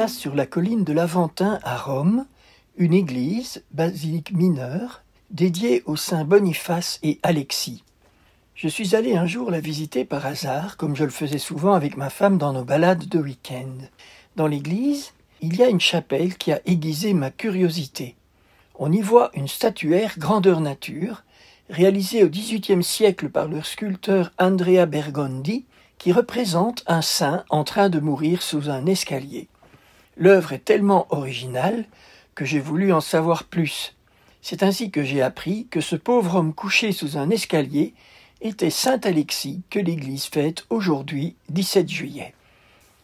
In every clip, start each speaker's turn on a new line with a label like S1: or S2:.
S1: place sur la colline de l'Aventin à Rome une église, basilique mineure, dédiée aux saints Boniface et Alexis. Je suis allé un jour la visiter par hasard, comme je le faisais souvent avec ma femme dans nos balades de week-end. Dans l'église, il y a une chapelle qui a aiguisé ma curiosité. On y voit une statuaire grandeur nature, réalisée au XVIIIe siècle par le sculpteur Andrea Bergondi, qui représente un saint en train de mourir sous un escalier. L'œuvre est tellement originale que j'ai voulu en savoir plus. C'est ainsi que j'ai appris que ce pauvre homme couché sous un escalier était saint Alexis que l'Église fête aujourd'hui, 17 juillet.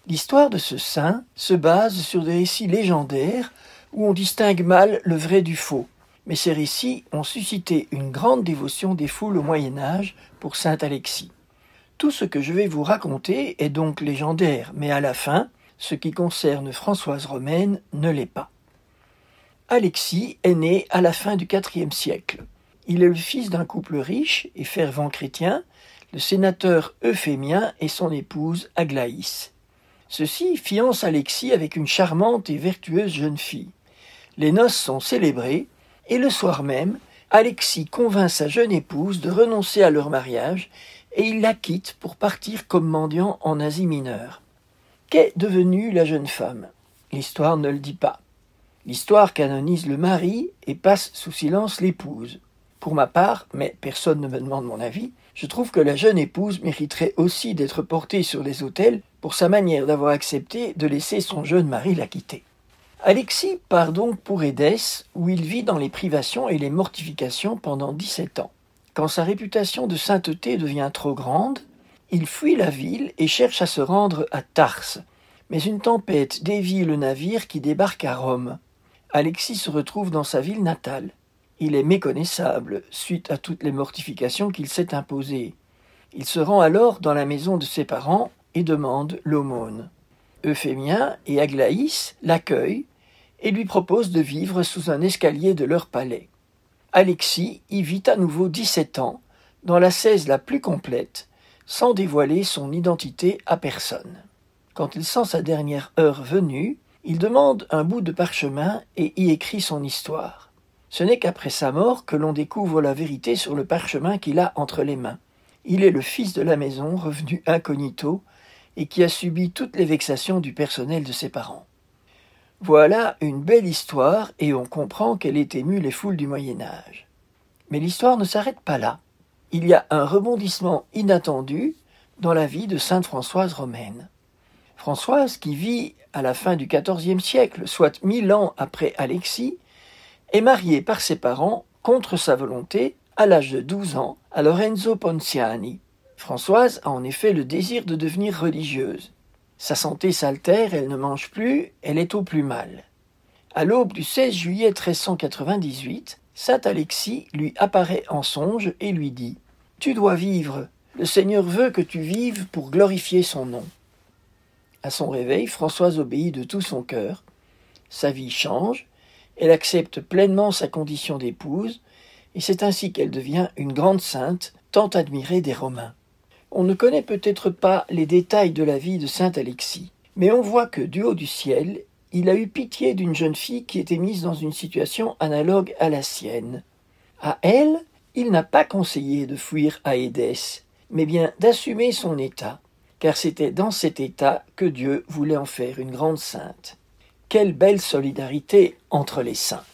S1: L'histoire de ce saint se base sur des récits légendaires où on distingue mal le vrai du faux. Mais ces récits ont suscité une grande dévotion des foules au Moyen-Âge pour saint Alexis. Tout ce que je vais vous raconter est donc légendaire, mais à la fin, ce qui concerne Françoise Romaine ne l'est pas. Alexis est né à la fin du IVe siècle. Il est le fils d'un couple riche et fervent chrétien, le sénateur Euphémien et son épouse Aglaïs. Ceux-ci fiancent Alexis avec une charmante et vertueuse jeune fille. Les noces sont célébrées et le soir même, Alexis convainc sa jeune épouse de renoncer à leur mariage et il la quitte pour partir comme mendiant en Asie mineure. Qu'est devenue la jeune femme ? L'histoire ne le dit pas. L'histoire canonise le mari et passe sous silence l'épouse. Pour ma part, mais personne ne me demande mon avis, je trouve que la jeune épouse mériterait aussi d'être portée sur les autels pour sa manière d'avoir accepté de laisser son jeune mari la quitter. Alexis part donc pour Édesse, où il vit dans les privations et les mortifications pendant 17 ans. Quand sa réputation de sainteté devient trop grande, il fuit la ville et cherche à se rendre à Tarse. Mais une tempête dévie le navire qui débarque à Rome. Alexis se retrouve dans sa ville natale. Il est méconnaissable suite à toutes les mortifications qu'il s'est imposées. Il se rend alors dans la maison de ses parents et demande l'aumône. Euphémien et Aglaïs l'accueillent et lui proposent de vivre sous un escalier de leur palais. Alexis y vit à nouveau 17 ans, dans l'ascèse la plus complète, sans dévoiler son identité à personne. Quand il sent sa dernière heure venue, il demande un bout de parchemin et y écrit son histoire. Ce n'est qu'après sa mort que l'on découvre la vérité sur le parchemin qu'il a entre les mains. Il est le fils de la maison, revenu incognito, et qui a subi toutes les vexations du personnel de ses parents. Voilà une belle histoire, et on comprend qu'elle ait ému les foules du Moyen-Âge. Mais l'histoire ne s'arrête pas là. Il y a un rebondissement inattendu dans la vie de sainte Françoise Romaine. Françoise, qui vit à la fin du XIVe siècle, soit 1000 ans après Alexis, est mariée par ses parents, contre sa volonté, à l'âge de 12 ans, à Lorenzo Ponziani. Françoise a en effet le désir de devenir religieuse. Sa santé s'altère, elle ne mange plus, elle est au plus mal. À l'aube du 16 juillet 1398, saint Alexis lui apparaît en songe et lui dit « Tu dois vivre, le Seigneur veut que tu vives pour glorifier son nom. » À son réveil, Françoise obéit de tout son cœur. Sa vie change, elle accepte pleinement sa condition d'épouse, et c'est ainsi qu'elle devient une grande sainte, tant admirée des Romains. On ne connaît peut-être pas les détails de la vie de saint Alexis, mais on voit que, du haut du ciel, il a eu pitié d'une jeune fille qui était mise dans une situation analogue à la sienne. À elle, il n'a pas conseillé de fuir à Édesse, mais bien d'assumer son état, car c'était dans cet état que Dieu voulait en faire une grande sainte. Quelle belle solidarité entre les saints!